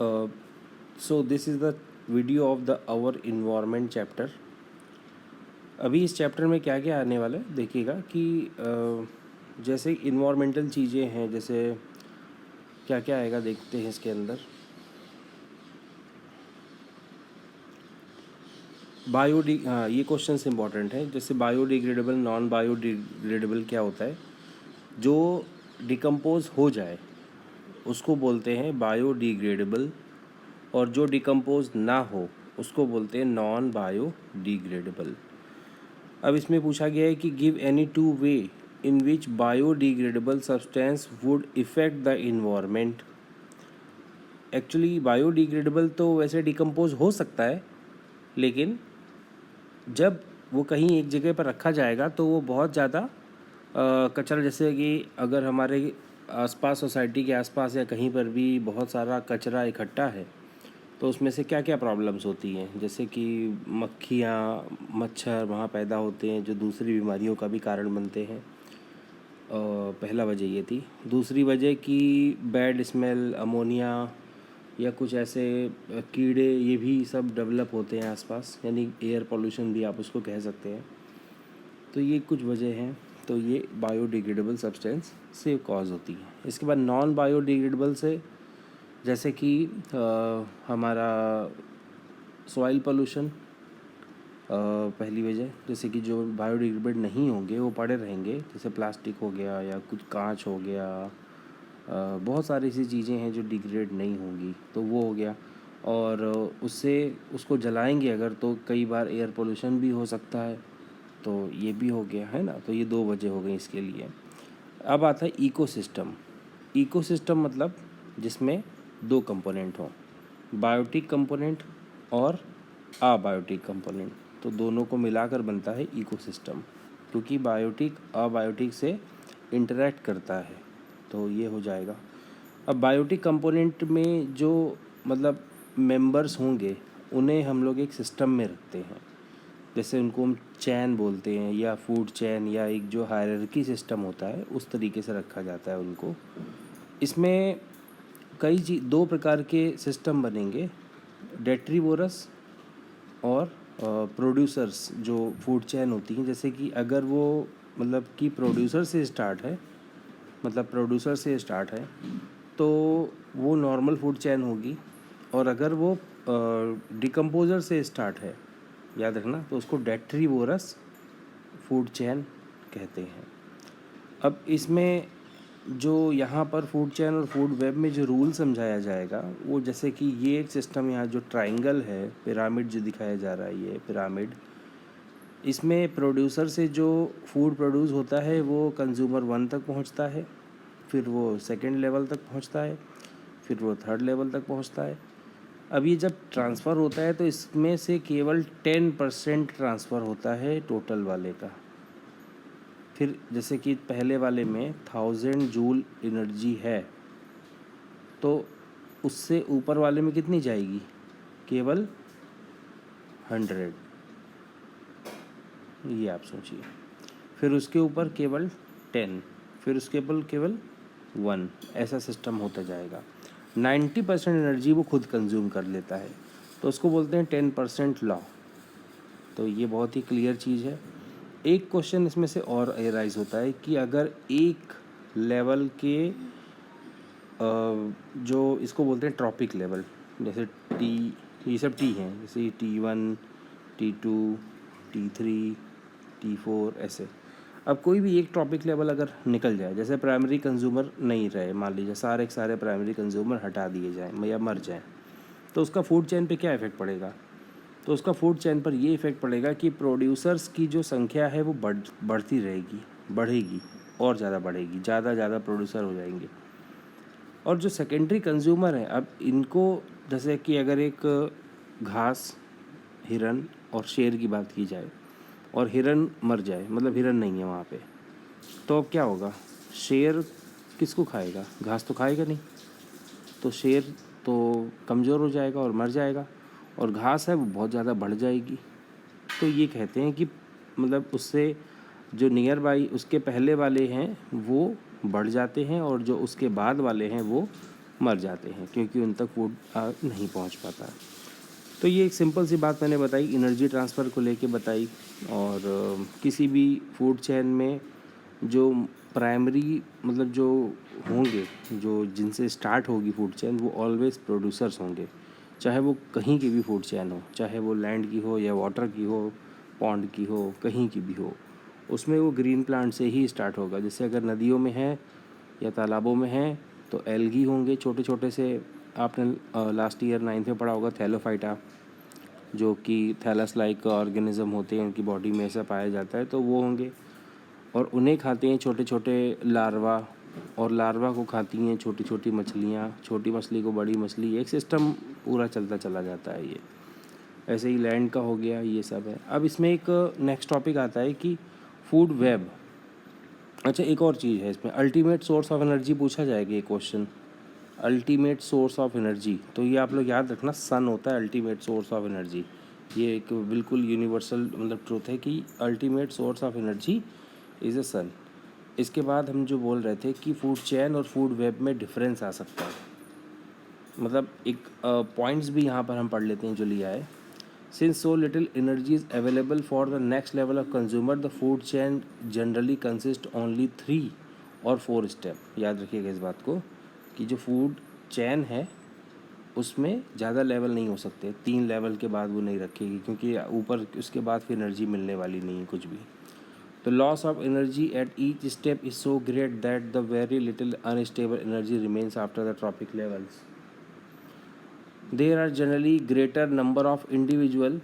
So this is the video of the our environment chapter. अभी इस chapter में क्या क्या आने वाला है देखिएगा कि जैसे इन्वायरमेंटल चीज़ें हैं, जैसे क्या क्या आएगा देखते हैं इसके अंदर। हाँ, ये क्वेश्चन इंपॉर्टेंट है। जैसे बायोडिग्रेडेबल, नॉन बायोडिग्रेडेबल क्या होता है? जो डिकम्पोज हो जाए उसको बोलते हैं बायोडिग्रेडेबल, और जो डिकम्पोज ना हो उसको बोलते हैं नॉन बायोडिग्रेडेबल। अब इसमें पूछा गया है कि give any two way in which biodegradable substance would effect the environment. Actually biodegradable तो वैसे डिकम्पोज हो सकता है, लेकिन जब वो कहीं एक जगह पर रखा जाएगा तो वो बहुत ज़्यादा कचरा, जैसे कि अगर हमारे आसपास सोसाइटी के आसपास या कहीं पर भी बहुत सारा कचरा इकट्ठा है तो उसमें से क्या क्या प्रॉब्लम्स होती हैं, जैसे कि मक्खियाँ, मच्छर वहाँ पैदा होते हैं जो दूसरी बीमारियों का भी कारण बनते हैं। पहला वजह ये थी। दूसरी वजह कि बैड स्मेल, अमोनिया या कुछ ऐसे कीड़े, ये भी सब डेवलप होते हैं आसपास, यानी एयर पोल्यूशन भी आप उसको कह सकते हैं। तो ये कुछ वजह हैं। तो ये बायोडिग्रेडेबल सब्सटेंस से कॉज होती है। इसके बाद नॉन बायोडिग्रेडेबल से जैसे कि हमारा सॉइल पोल्यूशन पहली वजह, जैसे कि जो बायोडिग्रेडेबल नहीं होंगे वो पड़े रहेंगे, जैसे प्लास्टिक हो गया या कुछ कांच हो गया, बहुत सारी ऐसी चीज़ें हैं जो डिग्रेड नहीं होंगी, तो वो हो गया। और उससे उसको जलाएंगे अगर तो कई बार एयर पोल्यूशन भी हो सकता है, तो ये भी हो गया है ना। तो ये दो वजह हो गई इसके लिए। अब आता है इकोसिस्टम। इकोसिस्टम मतलब जिसमें दो कंपोनेंट हों, बायोटिक कंपोनेंट और अबायोटिक कंपोनेंट, तो दोनों को मिलाकर बनता है इकोसिस्टम, क्योंकि बायोटिक अबायोटिक से इंटरेक्ट करता है, तो ये हो जाएगा। अब बायोटिक कंपोनेंट में जो मतलब मेंबर्स होंगे उन्हें हम लोग एक सिस्टम में रखते हैं, जैसे उनको हम चैन बोलते हैं या फूड चैन, या एक जो हायरार्की सिस्टम होता है उस तरीके से रखा जाता है उनको। इसमें दो प्रकार के सिस्टम बनेंगे, डेट्रीवोरस और प्रोड्यूसर्स, जो फूड चैन होती हैं। जैसे कि अगर वो मतलब कि प्रोड्यूसर से स्टार्ट है, तो वो नॉर्मल फूड चैन होगी, और अगर वो डिकम्पोज़र से स्टार्ट है, याद रखना, तो उसको डेट्रीवोरस फूड चैन कहते हैं। अब इसमें जो यहाँ पर फूड चैन और फूड वेब में जो रूल समझाया जाएगा वो, जैसे कि ये एक सिस्टम, यहाँ जो ट्रायंगल है, पिरामिड जो दिखाया जा रहा है, ये पिरामिड, इसमें प्रोड्यूसर से जो फूड प्रोड्यूस होता है वो कंज्यूमर 1 तक पहुँचता है, फिर वो सेकेंड लेवल तक पहुँचता है, फिर वो थर्ड लेवल तक पहुँचता है। अब ये जब ट्रांसफ़र होता है तो इसमें से केवल 10% ट्रांसफ़र होता है टोटल वाले का। फिर जैसे कि पहले वाले में 1000 जूल एनर्जी है, तो उससे ऊपर वाले में कितनी जाएगी? केवल 100। ये आप सोचिए। फिर उसके ऊपर केवल 10, फिर उसके ऊपर केवल 1, ऐसा सिस्टम होता जाएगा। 90% एनर्जी वो खुद कंज्यूम कर लेता है, तो उसको बोलते हैं 10% लॉ। तो ये बहुत ही क्लियर चीज़ है। एक क्वेश्चन इसमें से और अराइज होता है कि अगर एक लेवल के जो इसको बोलते हैं ट्रॉपिक लेवल, जैसे टी, ये सब टी हैं, जैसे T1, T2, T3, T4 ऐसे। अब कोई भी एक टॉपिक लेवल अगर निकल जाए, जैसे प्राइमरी कंज्यूमर नहीं रहे, मान लीजिए सारे प्राइमरी कंज्यूमर हटा दिए जाएँ या मर जाएँ, तो उसका फूड चेन पे क्या इफ़ेक्ट पड़ेगा? तो उसका फूड चेन पर ये इफ़ेक्ट पड़ेगा कि प्रोड्यूसर्स की जो संख्या है वो बढ़ती रहेगी, बढ़ेगी और ज़्यादा बढ़ेगी, ज़्यादा प्रोड्यूसर हो जाएंगे। और जो सेकेंडरी कंज्यूमर हैं, अब इनको, जैसे कि अगर एक घास, हिरन और शेर की बात की जाए, और हिरन मर जाए, मतलब हिरन नहीं है वहाँ पे, तो अब क्या होगा? शेर किसको खाएगा? घास तो खाएगा नहीं, तो शेर तो कमज़ोर हो जाएगा और मर जाएगा, और घास है वो बहुत ज़्यादा बढ़ जाएगी। तो ये कहते हैं कि मतलब उससे जो नियर बाई उसके पहले वाले हैं वो बढ़ जाते हैं, और जो उसके बाद वाले हैं वो मर जाते हैं क्योंकि उन तक फूड नहीं पहुंच पाता। तो ये एक सिंपल सी बात मैंने बताई, एनर्जी ट्रांसफ़र को लेके बताई। और किसी भी फूड चेन में जो प्राइमरी मतलब जो होंगे, जो जिनसे स्टार्ट होगी फूड चेन, वो ऑलवेज प्रोड्यूसर्स होंगे। चाहे वो कहीं की भी फूड चेन हो, चाहे वो लैंड की हो या वाटर की हो, पॉन्ड की हो, कहीं की भी हो, उसमें वो ग्रीन प्लांट से ही स्टार्ट होगा। जैसे अगर नदियों में है या तालाबों में है तो एल्गी होंगे छोटे छोटे से। आपने लास्ट ईयर 9th में पढ़ा होगा थैलोफाइटा, जो कि थैलस लाइक ऑर्गेनिज्म होते हैं, उनकी बॉडी में ऐसा पाया जाता है, तो वो होंगे। और उन्हें खाते हैं छोटे छोटे लार्वा, और लार्वा को खाती हैं छोटी छोटी मछलियाँ, छोटी मछली को बड़ी मछली, एक सिस्टम पूरा चलता चला जाता है। ये ऐसे ही लैंड का हो गया, ये सब है। अब इसमें एक नेक्स्ट टॉपिक आता है कि फूड वेब। अच्छा, एक और चीज़ है इसमें, अल्टीमेट सोर्स ऑफ एनर्जी पूछा जाएगा ये question. Ultimate source of energy, तो ये आप लोग याद रखना, सन होता है अल्टीमेट सोर्स ऑफ एनर्जी। ये एक बिल्कुल यूनिवर्सल मतलब ट्रूथ है कि ultimate source of energy is a sun. इसके बाद हम जो बोल रहे थे कि फूड चेन और फूड वेब में डिफरेंस आ सकता है, मतलब एक पॉइंट्स भी यहाँ पर हम पढ़ लेते हैं जो लिया है। Since so little energy is available for the next level of consumer, the food chain generally consist only 3 और 4 स्टेप। याद रखिएगा इस बात को कि जो फूड चैन है उसमें ज़्यादा लेवल नहीं हो सकते, 3 लेवल के बाद वो नहीं रखेगी, क्योंकि ऊपर उसके बाद फिर एनर्जी मिलने वाली नहीं है कुछ भी। तो loss of energy at each step is so great that the very little unstable energy remains after the trophic levels. There are generally greater number of individual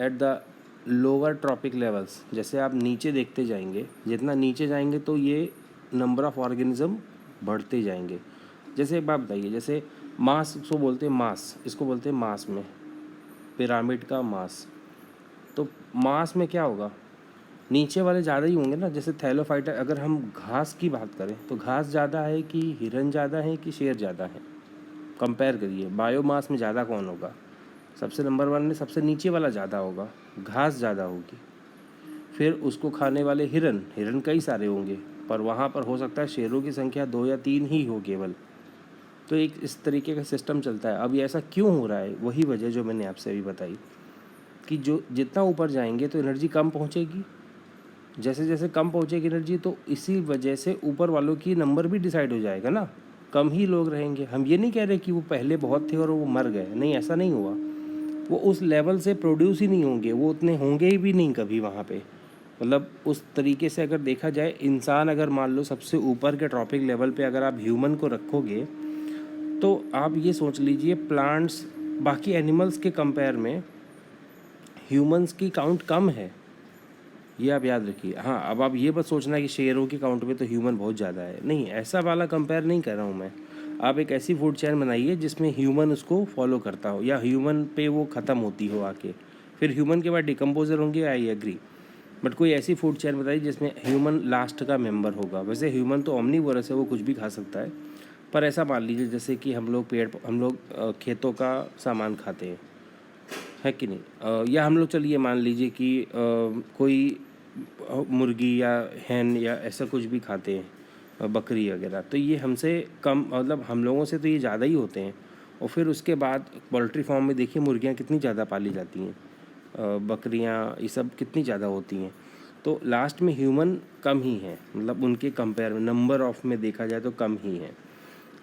at the lower trophic levels. जैसे आप नीचे देखते जाएंगे, जितना नीचे जाएंगे तो ये नंबर ऑफ ऑर्गेनिज्म बढ़ते जाएंगे। जैसे एक बात बताइए, जैसे मास इसको बोलते हैं, मास इसको बोलते हैं मास में, पिरामिड का मास। तो मास में क्या होगा, नीचे वाले ज़्यादा ही होंगे ना। जैसे थैलोफाइटा, अगर हम घास की बात करें तो घास ज़्यादा है कि हिरन ज़्यादा है कि शेर ज़्यादा है, कंपेयर करिए। बायोमास में ज़्यादा कौन होगा, सबसे नंबर 1 में सबसे नीचे वाला ज़्यादा होगा, घास ज़्यादा होगी। फिर उसको खाने वाले हिरन, हिरन कई सारे होंगे, पर वहाँ पर हो सकता है शेरों की संख्या 2 या 3 ही हो केवल। तो एक इस तरीके का सिस्टम चलता है। अब ये ऐसा क्यों हो रहा है, वही वजह जो मैंने आपसे अभी बताई कि जो जितना ऊपर जाएंगे तो एनर्जी कम पहुँचेगी, जैसे जैसे कम पहुँचेगी एनर्जी, तो इसी वजह से ऊपर वालों की नंबर भी डिसाइड हो जाएगा ना, कम ही लोग रहेंगे। हम ये नहीं कह रहे कि वो पहले बहुत थे और वो मर गए, नहीं, ऐसा नहीं हुआ। वो उस लेवल से प्रोड्यूस ही नहीं होंगे, वो उतने होंगे ही भी नहीं कभी वहाँ पे। मतलब उस तरीके से अगर देखा जाए, इंसान अगर मान लो सबसे ऊपर के ट्रॉपिक लेवल पे अगर आप ह्यूमन को रखोगे, तो आप ये सोच लीजिए प्लांट्स बाकी एनिमल्स के कंपेयर में ह्यूमंस की काउंट कम है, ये आप याद रखिए। हाँ, अब आप ये बस सोचना कि शेरों की काउंट में तो ह्यूमन बहुत ज़्यादा है, नहीं, ऐसा वाला कंपेयर नहीं कर रहा हूँ मैं। आप एक ऐसी फूड चेन बनाइए जिसमें ह्यूमन उसको फॉलो करता हो, या ह्यूमन पे वो ख़त्म होती हो आके, फिर ह्यूमन के बाद डिकम्पोजर होंगे, आई एग्री। बट कोई ऐसी फूड चेन बताइए जिसमें ह्यूमन लास्ट का मेंबर होगा। वैसे ह्यूमन तो ओमनीवोरस है, वो कुछ भी खा सकता है, पर ऐसा मान लीजिए जैसे कि हम लोग खेतों का सामान खाते हैं, है कि नहीं, या हम लोग चलिए मान लीजिए कि कोई मुर्गी या हैन या ऐसा कुछ भी खाते हैं, बकरी वगैरह, तो ये हमसे कम, मतलब हम लोगों से तो ये ज़्यादा ही होते हैं। और फिर उसके बाद पोल्ट्री फार्म में देखिए मुर्गियाँ कितनी ज़्यादा पाली जाती हैं, बकरियाँ ये सब कितनी ज़्यादा होती हैं। तो लास्ट में ह्यूमन कम ही है, मतलब उनके कंपेयर में नंबर ऑफ में देखा जाए तो कम ही है।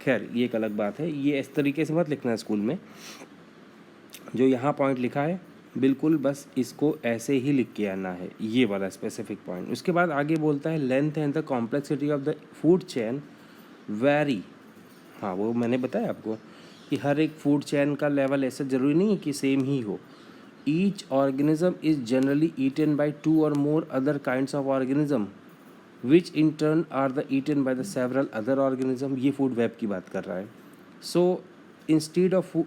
खैर, ये एक अलग बात है, ये इस तरीके से मत लिखना स्कूल में। जो यहाँ पॉइंट लिखा है बिल्कुल बस इसको ऐसे ही लिख के आना है, ये वाला स्पेसिफिक पॉइंट। उसके बाद आगे बोलता है length and the complexity of the food chain vary. हाँ, वो मैंने बताया आपको कि हर एक फूड चेन का लेवल ऐसा ज़रूरी नहीं है कि सेम ही हो। Each organism is generally eaten by 2 और more other kinds of organism which in turn are the eaten by the several other organism. ये फूड वेब की बात कर रहा है। So instead of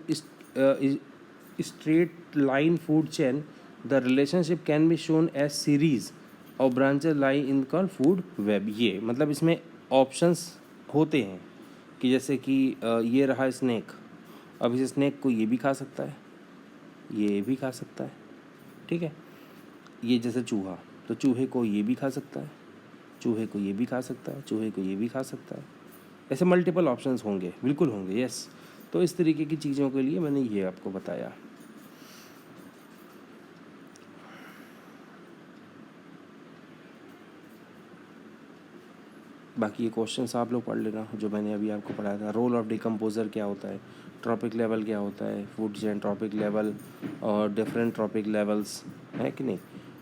straight line food chain, the relationship can be shown as series of branches lie in called food web। ये मतलब इसमें options होते हैं कि जैसे कि ये रहा स्नैक, अब इस स्नैक को ये भी खा सकता है, ये भी खा सकता है, ठीक है। ये जैसे चूहा, तो चूहे को ये भी खा सकता है, चूहे को ये भी खा सकता है, चूहे को ये भी खा सकता है। ऐसे मल्टीपल ऑप्शंस होंगे, बिल्कुल होंगे, यस। तो इस तरीके की चीज़ों के लिए मैंने ये आपको बताया। बाकी ये क्वेश्चंस आप लोग पढ़ लेना जो मैंने अभी आपको पढ़ाया था। रोल ऑफ डिकम्पोजर क्या होता है, ट्रॉपिक लेवल क्या होता है, फूड चेन ट्रॉपिक लेवल और डिफरेंट ट्रॉपिक लेवल्स, है कि नहीं।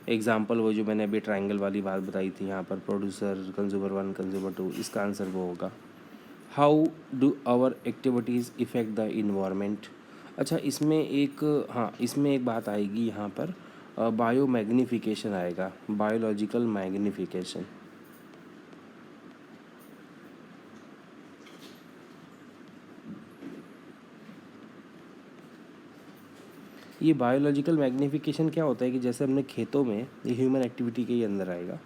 एग्जांपल वो जो मैंने अभी ट्रायंगल वाली बात बताई थी यहाँ पर, प्रोड्यूसर, कंज्यूमर 1, कंज्यूमर 2, इसका आंसर वो होगा। How do our activities affect the environment. अच्छा, इसमें एक, हाँ, इसमें एक बात आएगी यहाँ पर, बायो मैग्नीफिकेशन आएगा, बायोलॉजिकल मैग्नीफिकेशन। ये बायोलॉजिकल मैग्नीफिकेशन क्या होता है कि जैसे हमने खेतों में, ये ह्यूमन एक्टिविटी के ही अंदर आएगा,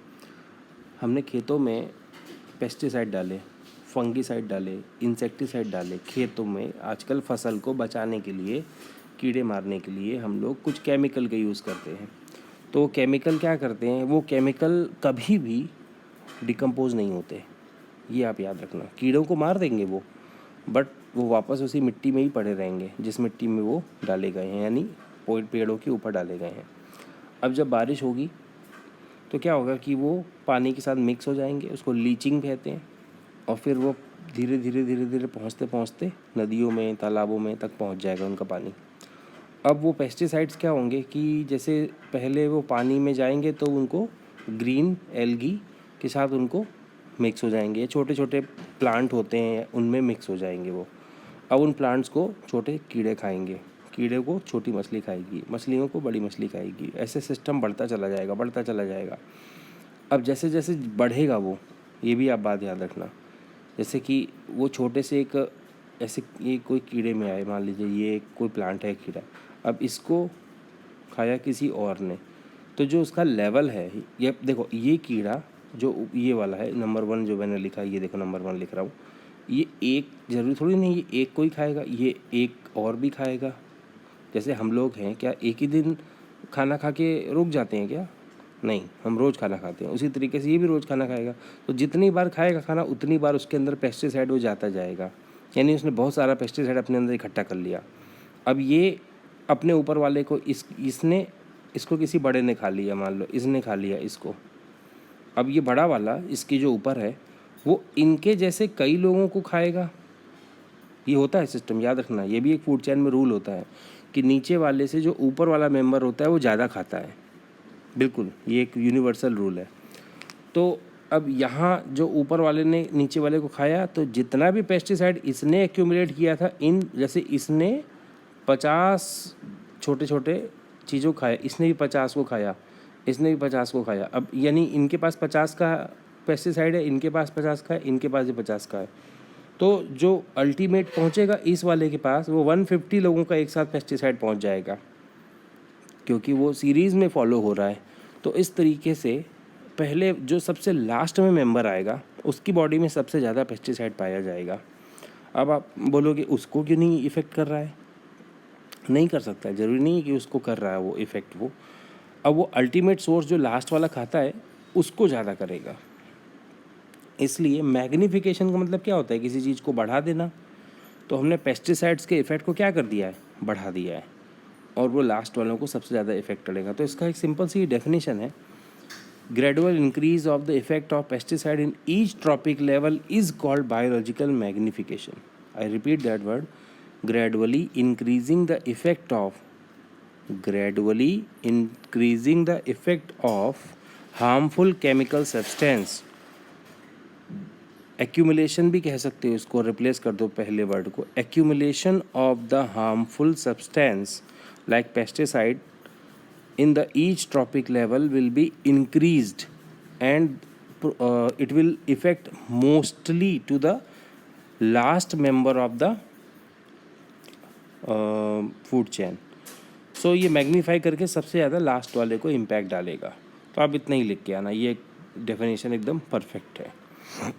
हमने खेतों में पेस्टिसाइड डाले, फंगीसाइड डाले, इंसेक्टिसाइड डाले। खेतों में आजकल फसल को बचाने के लिए, कीड़े मारने के लिए हम लोग कुछ केमिकल का यूज़ करते हैं। तो केमिकल क्या करते हैं, वो केमिकल कभी भी डिकम्पोज नहीं होते, ये आप याद रखना। कीड़ों को मार देंगे वो, बट वो वापस उसी मिट्टी में ही पड़े रहेंगे जिस मिट्टी में वो डाले गए हैं, यानी पेड़ों के ऊपर डाले गए हैं। अब जब बारिश होगी तो क्या होगा कि वो पानी के साथ मिक्स हो जाएंगे, उसको लीचिंग कहते हैं, और फिर वो धीरे धीरे धीरे धीरे पहुँचते पहुँचते नदियों में, तालाबों में तक पहुँच जाएगा उनका पानी। अब वो पेस्टिसाइड्स क्या होंगे कि जैसे पहले वो पानी में जाएंगे तो उनको ग्रीन एल्गी के साथ उनको मिक्स हो जाएंगे, छोटे छोटे प्लांट होते हैं उनमें मिक्स हो जाएंगे वो। अब उन प्लांट्स को छोटे कीड़े खाएंगे, कीड़े को छोटी मछली खाएगी, मछलियों को बड़ी मछली खाएगी, ऐसे सिस्टम बढ़ता चला जाएगा, बढ़ता चला जाएगा। अब जैसे जैसे बढ़ेगा वो, ये भी आप बात याद रखना, जैसे कि वो छोटे से एक ऐसे, ये कोई कीड़े में आए, मान लीजिए ये कोई प्लांट है कीड़ा, अब इसको खाया किसी और ने, तो जो उसका लेवल है, ये देखो, ये कीड़ा जो ये वाला है नंबर 1 जो मैंने लिखा है, ये देखो नंबर 1 लिख रहा हूँ, ये एक ज़रूरी थोड़ी नहीं ये एक कोई खाएगा, ये एक और भी खाएगा। जैसे हम लोग हैं, क्या एक ही दिन खाना खा के रुक जाते हैं क्या? नहीं, हम रोज़ खाना खाते हैं। उसी तरीके से ये भी रोज़ खाना खाएगा, तो जितनी बार खाएगा खाना उतनी बार उसके अंदर पेस्टिसाइड वो जाता जाएगा, यानी उसने बहुत सारा पेस्टिसाइड अपने अंदर इकट्ठा कर लिया। अब ये अपने ऊपर वाले को इसने इसको किसी बड़े ने खा लिया, मान लो इसने खा लिया इसको, अब ये बड़ा वाला इसके जो ऊपर है वो इनके जैसे कई लोगों को खाएगा। ये होता है सिस्टम, याद रखना, ये भी एक फूड चेन में रूल होता है कि नीचे वाले से जो ऊपर वाला मेंबर होता है वो ज़्यादा खाता है, बिल्कुल, ये एक यूनिवर्सल रूल है। तो अब यहाँ जो ऊपर वाले ने नीचे वाले को खाया, तो जितना भी पेस्टिसाइड इसने एक्यूमुलेट किया था, इन जैसे इसने 50 छोटे छोटे चीज़ों खाए, इसने भी 50 को खाया, इसने भी 50 को खाया। अब यानी इनके पास 50 का पेस्टिसाइड है, इनके पास 50 का है, इनके पास भी 50 का है। तो जो अल्टीमेट पहुंचेगा इस वाले के पास, वो 150 लोगों का एक साथ पेस्टिसाइड पहुंच जाएगा, क्योंकि वो सीरीज़ में फॉलो हो रहा है। तो इस तरीके से पहले जो सबसे लास्ट में मेंबर आएगा उसकी बॉडी में सबसे ज़्यादा पेस्टिसाइड पाया जाएगा। अब आप बोलोगे उसको क्यों नहीं इफ़ेक्ट कर रहा है? नहीं कर सकता है, ज़रूरी नहीं है कि उसको कर रहा है वो इफ़ेक्ट वो। अब वो अल्टीमेट सोर्स जो लास्ट वाला खाता है उसको ज़्यादा करेगा। इसलिए मैग्नीफिकेशन का मतलब क्या होता है, किसी चीज़ को बढ़ा देना। तो हमने पेस्टिसाइड्स के इफ़ेक्ट को क्या कर दिया है, बढ़ा दिया है, और वो लास्ट वालों को सबसे ज़्यादा इफेक्ट करेगा। तो इसका एक सिंपल सी डेफिनेशन है, gradual increase of the effect of pesticide in each trophic level is called biological magnification. I repeat that word, gradually increasing the effect of harmful chemical substance, accumulation भी कह सकते हो इसको, रिप्लेस कर दो पहले word को, accumulation of the harmful substance like pesticide in the each tropic level will be increased, and it will affect mostly to the last member of the food chain. So ये magnify करके सबसे ज़्यादा last वाले को impact डालेगा। तो आप इतना ही लिख के आना, ये डेफिनेशन एकदम परफेक्ट है।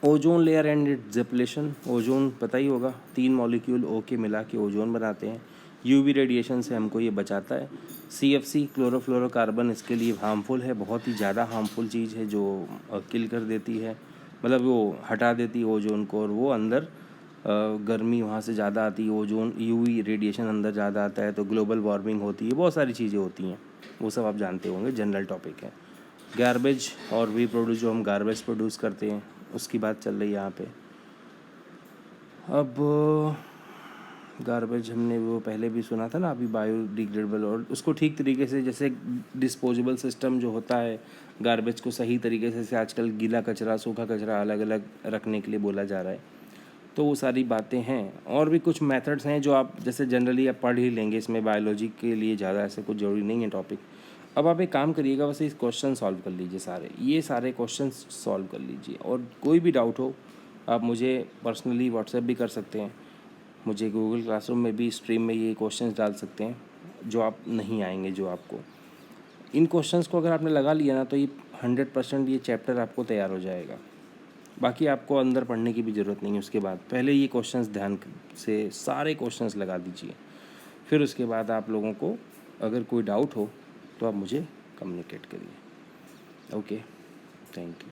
Ozone layer and it's depletion. Ozone पता ही होगा, 3 मॉलिक्यूल ओ के मिला के ओजोन बनाते हैं। यूवी रेडिएशन से हमको ये बचाता है। CFC क्लोरोफ्लोरोकार्बन इसके लिए हार्मफुल है, बहुत ही ज़्यादा हार्मफुल चीज़ है जो किल कर देती है। मतलब वो हटा देती है ओजोन को, और वो अंदर गर्मी वहाँ से ज़्यादा आती है, ओजोन यूवी रेडिएशन अंदर ज़्यादा आता है तो ग्लोबल वार्मिंग होती है, बहुत सारी चीज़ें होती हैं, वो सब आप जानते होंगे, जनरल टॉपिक है। गार्बेज और वी प्रोड्यूस, जो हम गार्बेज प्रोड्यूस करते हैं उसकी बात चल रही है यहाँ पे। अब गार्बेज हमने वो पहले भी सुना था ना अभी, बायोडिग्रेडेबल, और उसको ठीक तरीके से, जैसे डिस्पोजेबल सिस्टम जो होता है गार्बेज को सही तरीके से आजकल गीला कचरा सूखा कचरा अलग अलग रखने के लिए बोला जा रहा है, तो वो सारी बातें हैं। और भी कुछ मेथड्स हैं जो आप जैसे जनरली आप पढ़ ही लेंगे, इसमें बायोलॉजी के लिए ज़्यादा ऐसे कुछ ज़रूरी नहीं है टॉपिक। अब आप एक काम करिएगा, बस इस क्वेश्चन सॉल्व कर लीजिए, ये सारे क्वेश्चन सॉल्व कर लीजिए, और कोई भी डाउट हो आप मुझे पर्सनली व्हाट्सएप भी कर सकते हैं, मुझे गूगल क्लासरूम में भी स्ट्रीम में ये क्वेश्चंस डाल सकते हैं जो आप नहीं आएंगे, जो आपको इन क्वेश्चंस को अगर आपने लगा लिया ना तो ये 100% ये चैप्टर आपको तैयार हो जाएगा। बाकी आपको अंदर पढ़ने की भी ज़रूरत नहीं है, उसके बाद पहले ये क्वेश्चंस ध्यान से सारे क्वेश्चंस लगा दीजिए, फिर उसके बाद आप लोगों को अगर कोई डाउट हो तो आप मुझे कम्युनिकेट करिए। Okay, thank you.